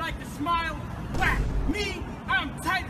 like to smile? Whack. Me, I'm tight.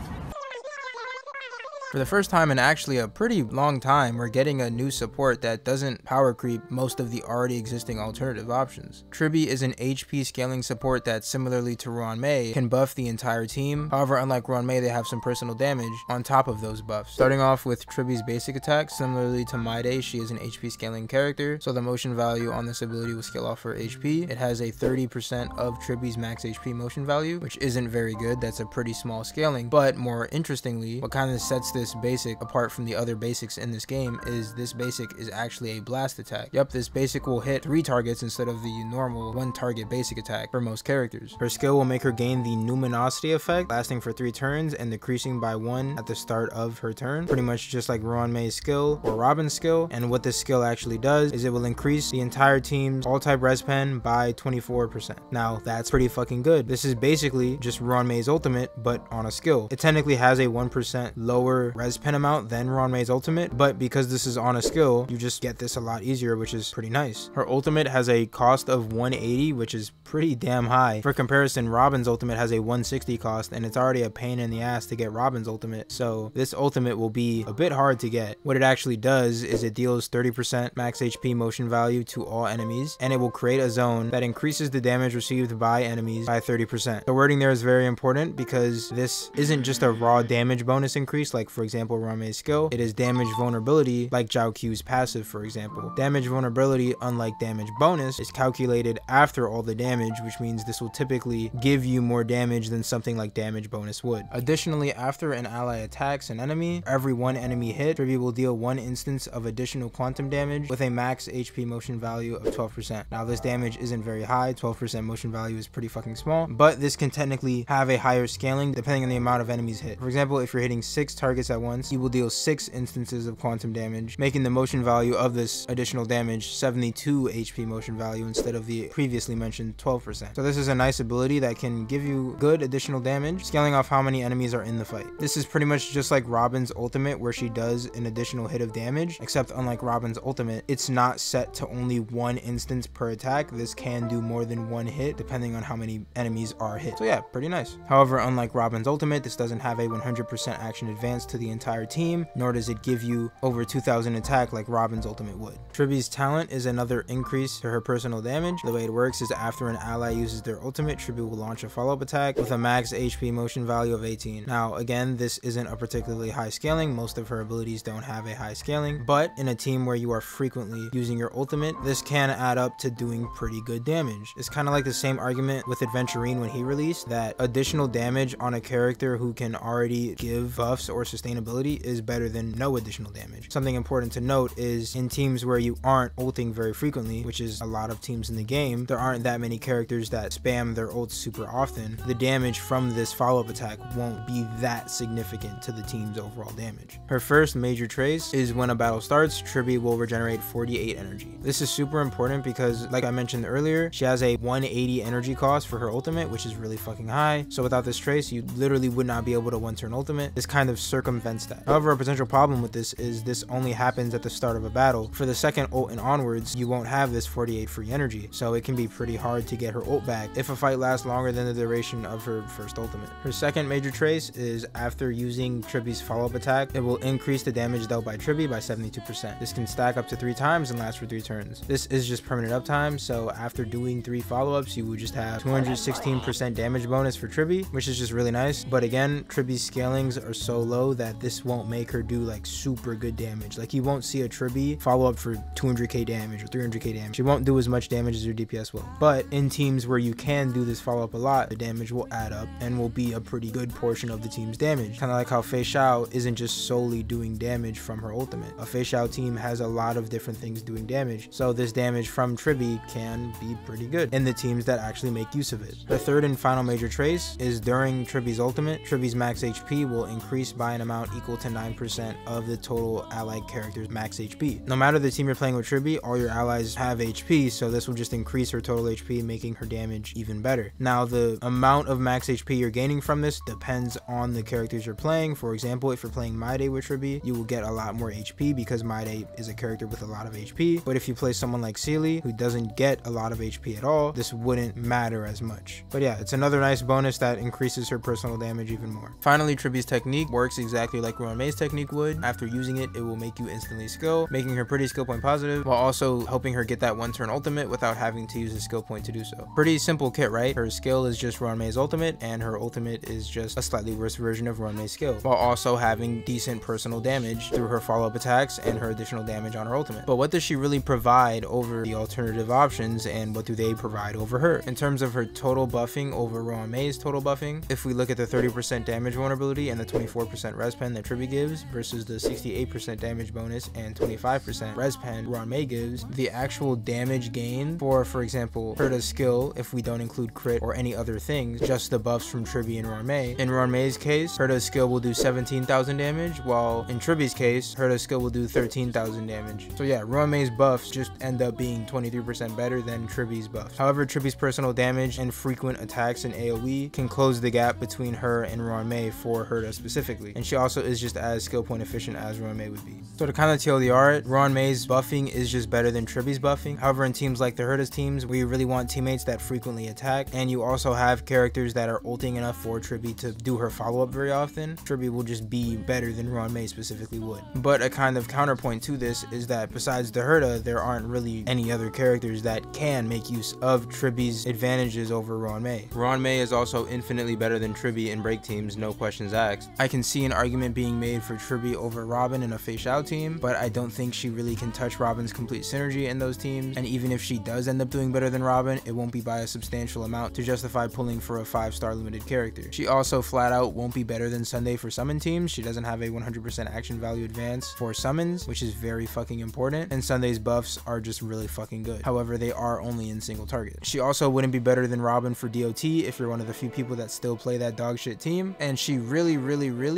For the first time in actually a pretty long time, we're getting a new support that doesn't power creep most of the already existing alternative options. Tribbie is an HP scaling support that, similarly to Ruan-Mei, can buff the entire team. However, unlike Ruan-Mei, they have some personal damage on top of those buffs. Starting off with Tribbie's basic attack, similarly to Maide, she is an HP scaling character, so the motion value on this ability will scale off her HP. It has a 30% of Tribbie's max HP motion value, which isn't very good. That's a pretty small scaling, but more interestingly, what kind of sets this basic apart from the other basics in this game is this basic is actually a blast attack. Yup, this basic will hit 3 targets instead of the normal 1 target basic attack for most characters. Her skill will make her gain the numinosity effect, lasting for 3 turns and decreasing by 1 at the start of her turn, pretty much just like Ruan-Mei's skill or Robin's skill. And what this skill actually does is it will increase the entire team's all type res pen by 24%. Now that's pretty fucking good. This is basically just Ruan-Mei's ultimate but on a skill. It technically has a 1% lower res pen amount than Ruan-Mei's ultimate, but because this is on a skill, you just get this a lot easier, which is pretty nice. Her ultimate has a cost of 180, which is pretty damn high. For comparison, Robin's ultimate has a 160 cost, and it's already a pain in the ass to get Robin's ultimate, so this ultimate will be a bit hard to get. What it actually does is it deals 30% max HP motion value to all enemies, and it will create a zone that increases the damage received by enemies by 30%. The wording there is very important because this isn't just a raw damage bonus increase like, for example, Ruan-Mei's skill. It is damage vulnerability like Zhao Q's passive, for example. Damage vulnerability, unlike damage bonus, is calculated after all the damage, which means this will typically give you more damage than something like damage bonus would. Additionally, after an ally attacks an enemy, every 1 enemy hit, Tribbie will deal 1 instance of additional quantum damage with a max HP motion value of 12%. Now this damage isn't very high, 12% motion value is pretty fucking small, but this can technically have a higher scaling depending on the amount of enemies hit. For example, if you're hitting 6 targets at once, you will deal 6 instances of quantum damage, making the motion value of this additional damage 72 HP motion value instead of the previously mentioned 12%. So this is a nice ability that can give you good additional damage, scaling off how many enemies are in the fight. This is pretty much just like Robin's ultimate, where she does an additional hit of damage, except unlike Robin's ultimate, it's not set to only 1 instance per attack. This can do more than 1 hit depending on how many enemies are hit. So yeah, pretty nice. However, unlike Robin's ultimate, this doesn't have a 100% action advance to the entire team, nor does it give you over 2000 attack like Robin's ultimate would. Tribbie's talent is another increase to her personal damage. The way it works is after an ally uses their ultimate, Tribbie will launch a follow-up attack with a max HP motion value of 18. Now again, this isn't a particularly high scaling. Most of her abilities don't have a high scaling, but in a team where you are frequently using your ultimate, this can add up to doing pretty good damage. It's kind of like the same argument with Adventurine when he released, that additional damage on a character who can already give buffs or sustainability is better than no additional damage. Something important to note is in teams where you aren't ulting very frequently, which is a lot of teams in the game, there aren't that many characters that spam their ults super often. The damage from this follow-up attack won't be that significant to the team's overall damage. Her first major trace is when a battle starts, Tribbie will regenerate 48 energy. This is super important because, like I mentioned earlier, she has a 180 energy cost for her ultimate, which is really fucking high. So without this trace, you literally would not be able to one-turn ultimate. This kind of circumvents that. However, a potential problem with this is this only happens at the start of a battle. For the second ult and onwards, you won't have this 48 free energy, so it can be pretty hard to get her ult back if a fight lasts longer than the duration of her first ultimate. Her second major trace is after using Tribbie's follow-up attack, it will increase the damage dealt by Tribbie by 72%. This can stack up to 3 times and last for 3 turns. This is just permanent uptime, so after doing 3 follow-ups, you would just have 216% damage bonus for Tribbie, which is just really nice. But again, Tribbie's scalings are so low that this won't make her do like super good damage. Like you won't see a Tribbie follow up for 200k damage or 300k damage. She won't do as much damage as your DPS will. But in teams where you can do this follow up a lot, the damage will add up and will be a pretty good portion of the team's damage. Kind of like how Fei Xiao isn't just solely doing damage from her ultimate. A Fei Xiao team has a lot of different things doing damage, so this damage from Tribbie can be pretty good in the teams that actually make use of it. The third and final major trace is during Tribbie's ultimate, Tribbie's max HP will increase by an amount amount equal to 9% of the total allied character's max HP. No matter the team you're playing with Tribbie, all your allies have HP, so this will just increase her total HP, making her damage even better. Now, the amount of max HP you're gaining from this depends on the characters you're playing. For example, if you're playing Mayday with Tribbie, you will get a lot more HP because Mayday is a character with a lot of HP. But if you play someone like Sealy, who doesn't get a lot of HP at all, this wouldn't matter as much. But yeah, it's another nice bonus that increases her personal damage even more. Finally, Tribbie's technique works exactly like Ruan Mei's technique would. After using it, it will make you instantly skill, making her pretty skill point positive, while also helping her get that one turn ultimate without having to use a skill point to do so. Pretty simple kit, right? Her skill is just Ruan Mei's ultimate, and her ultimate is just a slightly worse version of Ruan Mei's skill, while also having decent personal damage through her follow-up attacks and her additional damage on her ultimate. But what does she really provide over the alternative options, and what do they provide over her? In terms of her total buffing over Ruan Mei's total buffing, if we look at the 30% damage vulnerability and the 24% res pen that Tribbie gives versus the 68% damage bonus and 25% res pen Ruan Mei gives, the actual damage gain for example, Herta's skill, if we don't include crit or any other things, just the buffs from Tribbie and Ruan Mei. In Ruan Mei's case, Herta's skill will do 17,000 damage, while in Tribbie's case, Herta's skill will do 13,000 damage. So yeah, Ruan Mei's buffs just end up being 23% better than Tribbie's buffs. However, Tribbie's personal damage and frequent attacks in AoE can close the gap between her and Ruan Mei for Herta specifically, and she also is just as skill point efficient as Ruan Mei would be. So to kind of TLDR it, Ruan Mei's buffing is just better than Tribbie's buffing. However, in teams like the Herta's teams, where you really want teammates that frequently attack, and you also have characters that are ulting enough for Tribbie to do her follow-up very often, Tribbie will just be better than Ruan Mei specifically would. But a kind of counterpoint to this is that besides the Herta, there aren't really any other characters that can make use of Tribbie's advantages over Ruan Mei. Ruan Mei is also infinitely better than Tribbie in break teams, no questions asked. I can see an argument being made for Tribbie over Robin in a Fei Xiao team, but I don't think she really can touch Robin's complete synergy in those teams, and even if she does end up doing better than Robin, it won't be by a substantial amount to justify pulling for a 5-star limited character. She also flat out won't be better than Sunday for summon teams. She doesn't have a 100% action value advance for summons, which is very fucking important, and Sunday's buffs are just really fucking good. However, they are only in single target. She also wouldn't be better than Robin for DOT if you're one of the few people that still play that dog shit team, and she really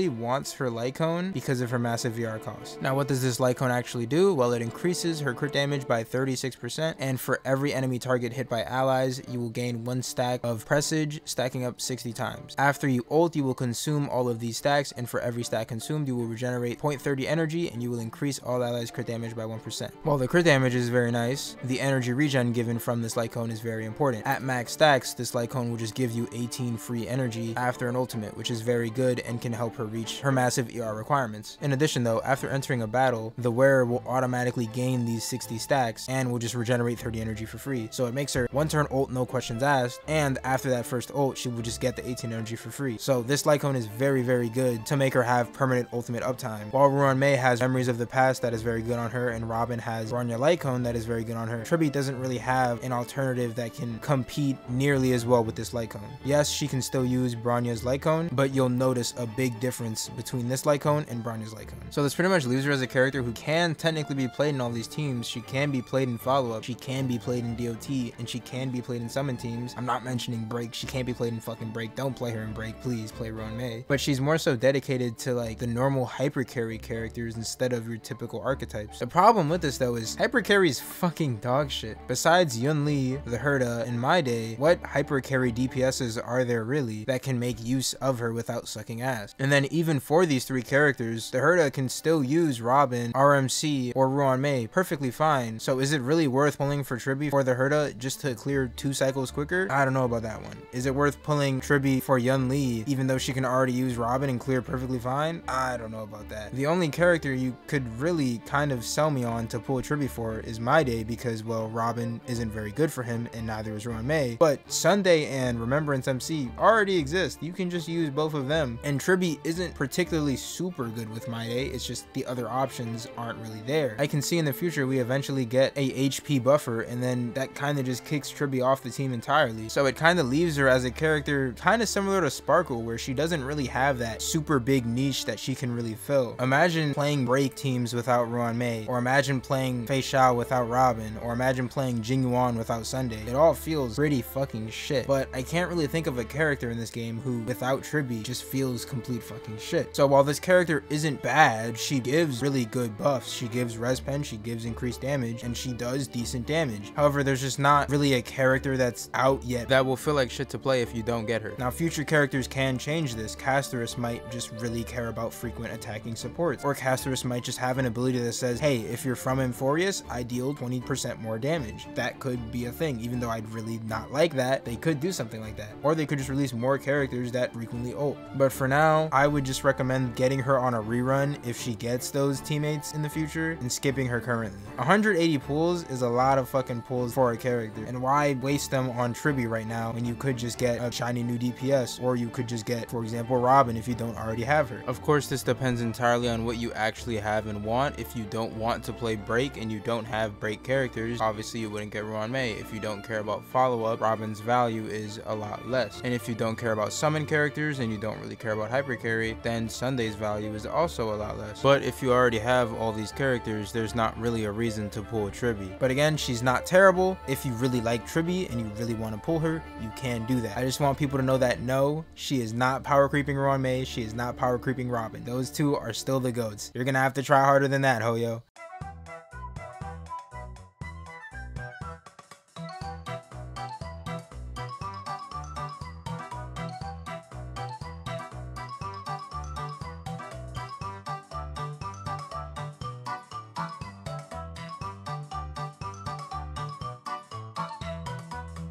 wants her Lightcone because of her massive VR cost. Now, what does this Lightcone actually do? Well, it increases her crit damage by 36%, and for every enemy target hit by allies, you will gain 1 stack of presage, stacking up 60 times. After you ult, you will consume all of these stacks, and for every stack consumed, you will regenerate 0.30 energy, and you will increase all allies crit damage by 1%. While the crit damage is very nice, the energy regen given from this Lightcone is very important. At max stacks, this Lightcone will just give you 18 free energy after an ultimate, which is very good and can help her reach her massive ER requirements. In addition though, after entering a battle, the wearer will automatically gain these 60 stacks and will just regenerate 30 energy for free. So it makes her 1-turn ult, no questions asked, and after that first ult, she will just get the 18 energy for free. So this Lightcone is very good to make her have permanent ultimate uptime. While Ruan Mei has memories of the past that is very good on her, and Robin has Bronya Lightcone that is very good on her, Tribbie doesn't really have an alternative that can compete nearly as well with this Lightcone. Yes, she can still use Bronya's Lightcone, but you'll notice a big difference between this Lightcone and Bronya's Lightcone. So this pretty much leaves her as a character who can technically be played in all these teams. She can be played in follow-up, she can be played in DOT, and she can be played in summon teams. I'm not mentioning break, she can't be played in fucking break. Don't play her in break, please play Ruan Mei. But she's more so dedicated to like the normal hyper carry characters instead of your typical archetypes. The problem with this though is hyper carry is fucking dog shit. Besides Yun Li, the Herta, and Mayday, what hyper carry DPSs are there really that can make use of her without sucking ass? And then even for these 3 characters, the Herta can still use Robin, RMC, or Ruan Mei perfectly fine. So is it really worth pulling for Tribbie for the Herta just to clear 2 cycles quicker? I don't know about that one. Is it worth pulling Tribbie for Yun Li even though she can already use Robin and clear perfectly fine? I don't know about that. The only character you could really kind of sell me on to pull Tribbie for is Mayday because, well, Robin isn't very good for him and neither is Ruan Mei, but Sunday and Remembrance MC already exist. You can just use both of them, and Tribbie isn't particularly super good with Mayday, it's just the other options aren't really there. I can see in the future we eventually get a HP buffer, and then that kind of just kicks Tribbie off the team entirely, so it kind of leaves her as a character kind of similar to Sparkle, where she doesn't really have that super big niche that she can really fill. Imagine playing break teams without Ruan Mei, or imagine playing Fei Xiao without Robin, or imagine playing Jing Yuan without Sunday. It all feels pretty fucking shit, but I can't really think of a character in this game who without Tribbie just feels complete fucking shit. shit. So while this character isn't bad, she gives really good buffs. She gives res pen, she gives increased damage, and she does decent damage. However, there's just not really a character that's out yet that will feel like shit to play if you don't get her. Now, future characters can change this. Casterus might just really care about frequent attacking supports, or Casterus might just have an ability that says, hey, if you're from Amphorius, I deal 20% more damage. That could be a thing. Even though I'd really not like that, they could do something like that. Or they could just release more characters that frequently ult. But for now, I would just recommend getting her on a rerun if she gets those teammates in the future and skipping her currently. 180 pulls is a lot of fucking pulls for a character, and why waste them on Tribbie right now when you could just get a shiny new DPS, or you could just get, for example, Robin if you don't already have her. Of course, this depends entirely on what you actually have and want. If you don't want to play break and you don't have break characters, obviously you wouldn't get Ruan Mei. If you don't care about follow-up, Robin's value is a lot less. And if you don't care about summon characters and you don't really care about hyper carry, then Sunday's value is also a lot less. But if you already have all these characters, there's not really a reason to pull Tribbie. But again, she's not terrible. If you really like Tribbie and you really want to pull her, you can do that. I just want people to know that no, she is not power creeping Ruan Mei, she is not power creeping Robin. Those two are still the GOATs. You're gonna have to try harder than that, Hoyo.